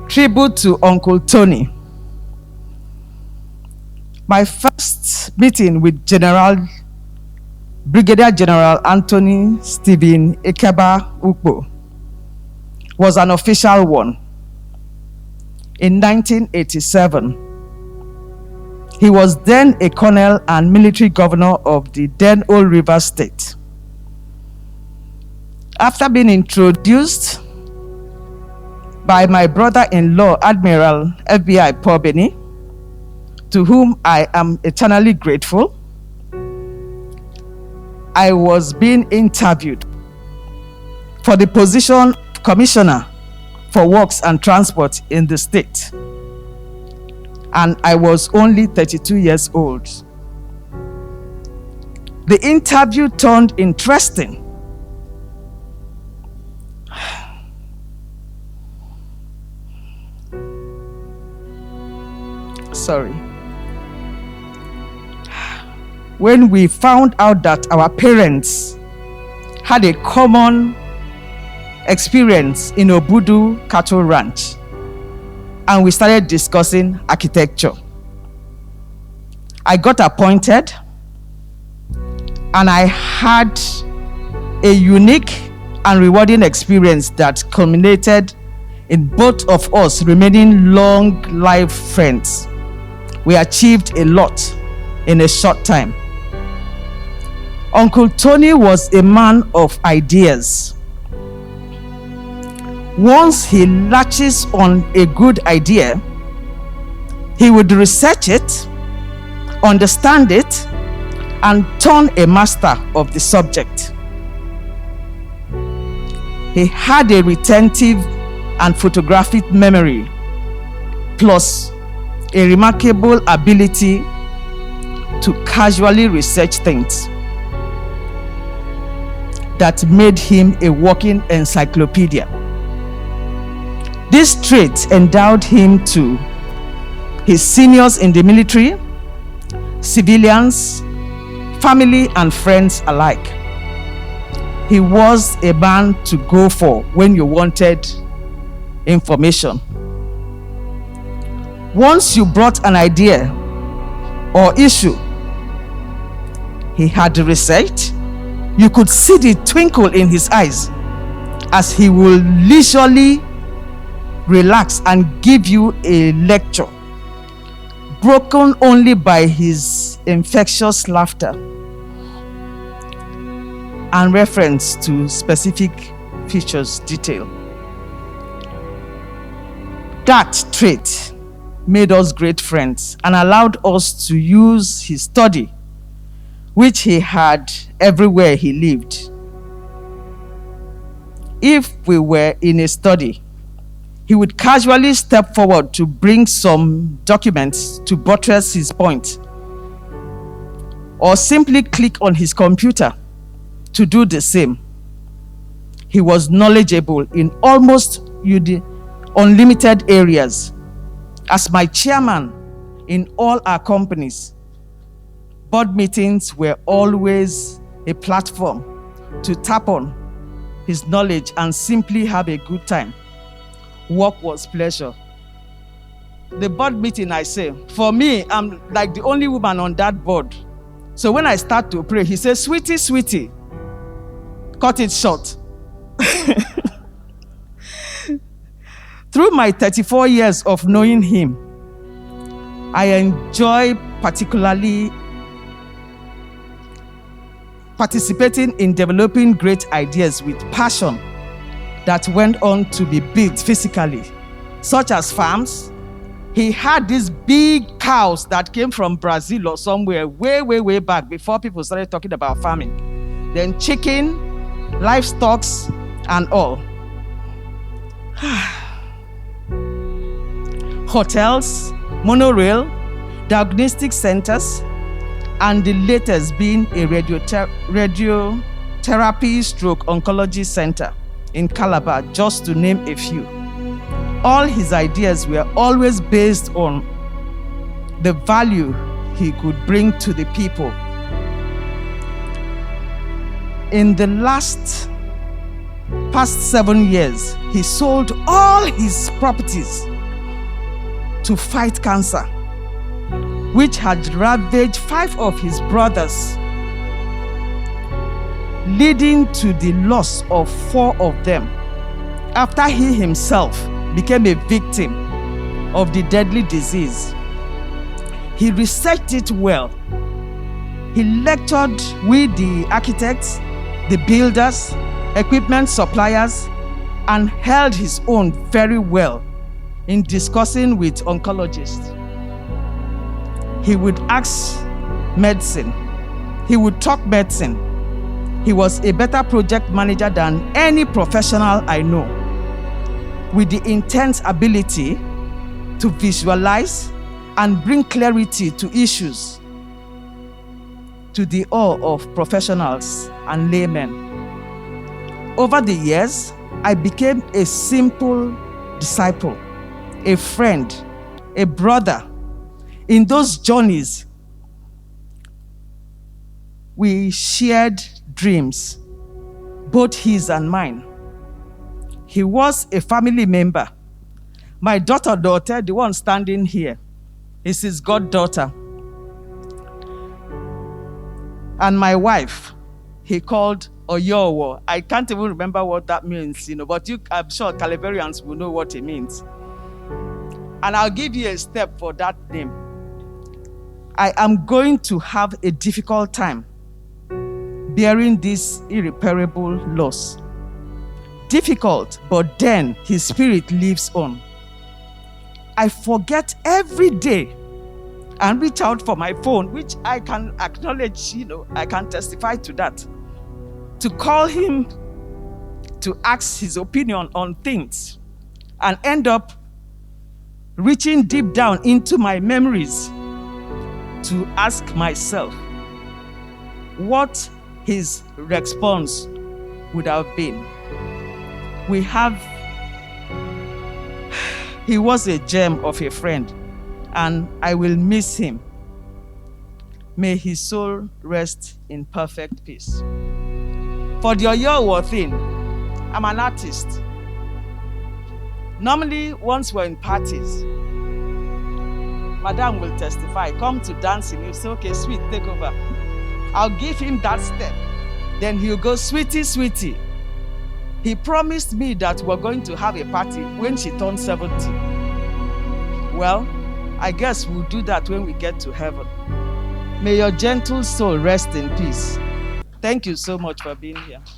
Tribute to Uncle Tony. My first meeting with Brigadier General Anthony Stephen Ekeba Ukpo was an official one. In 1987, he was then a colonel and military governor of the then Old River State. After being introduced by my brother-in-law, Admiral FBI Paul Beni, to whom I am eternally grateful, I was being interviewed for the position of Commissioner for Works and Transport in the state. And I was only 32 years old. The interview turned interesting. Sorry. When we found out that our parents had a common experience in Obudu Cattle Ranch, and we started discussing architecture. I got appointed, and I had a unique and rewarding experience that culminated in both of us remaining long life friends. We achieved a lot in a short time. Uncle Tony was a man of ideas. Once he latches on a good idea, he would research it, understand it, and turn a master of the subject. He had a retentive and photographic memory, plus a remarkable ability to casually research things that made him a walking encyclopedia. This trait endowed him to his seniors in the military, civilians, family, and friends alike. He was a man to go for when you wanted information. Once you brought an idea or issue he had researched, you could see the twinkle in his eyes as he will leisurely relax and give you a lecture, broken only by his infectious laughter and reference to specific features detail. That trait made us great friends and allowed us to use his study, which he had everywhere he lived. If we were in a study, he would casually step forward to bring some documents to buttress his point, or simply click on his computer to do the same. He was knowledgeable in almost unlimited areas. As my chairman in all our companies, board meetings were always a platform to tap on his knowledge and simply have a good time. Work was pleasure. The board meeting, I say, for me, I'm like the only woman on that board. So when I start to pray, he says, "Sweetie, sweetie, cut it short." Through my 34 years of knowing him, I enjoy particularly participating in developing great ideas with passion that went on to be built physically, such as farms. He had these big cows that came from Brazil or somewhere way back before people started talking about farming. Then chicken, livestock, and all. Hotels, monorail, diagnostic centers, and the latest being a radiotherapy stroke oncology center in Calabar, just to name a few. All his ideas were always based on the value he could bring to the people. In the past 7 years, he sold all his properties to fight cancer, which had ravaged 5 of his brothers, leading to the loss of 4 of them after he himself became a victim of the deadly disease. He researched it well. He lectured with the architects, the builders, equipment suppliers, and held his own very well in discussing with oncologists. He would ask medicine. He would talk medicine. He was a better project manager than any professional I know, with the intense ability to visualize and bring clarity to issues, to the awe of professionals and laymen. Over the years, I became a simple disciple, a friend, a brother. In those journeys, we shared dreams, both his and mine. He was a family member. My daughter, the one standing here, is his goddaughter. And my wife, he called Oyowo. I can't even remember what that means, but I'm sure Calabarians will know what it means. And I'll give you a step for that name. I am going to have a difficult time bearing this irreparable loss. Difficult, but then his spirit lives on. I forget every day and reach out for my phone, which I can acknowledge, I can testify to that, to call him to ask his opinion on things, and end up reaching deep down into my memories to ask myself what his response would have been. He was a gem of a friend, and I will miss him. May his soul rest in perfect peace. For the Oyowo thing, I'm an artist. Normally, once we're in parties, Madam will testify, come to dancing, he'll say, okay, sweet, take over. I'll give him that step. Then he'll go, sweetie, sweetie. He promised me that we're going to have a party when she turns 70. Well, I guess we'll do that when we get to heaven. May your gentle soul rest in peace. Thank you so much for being here.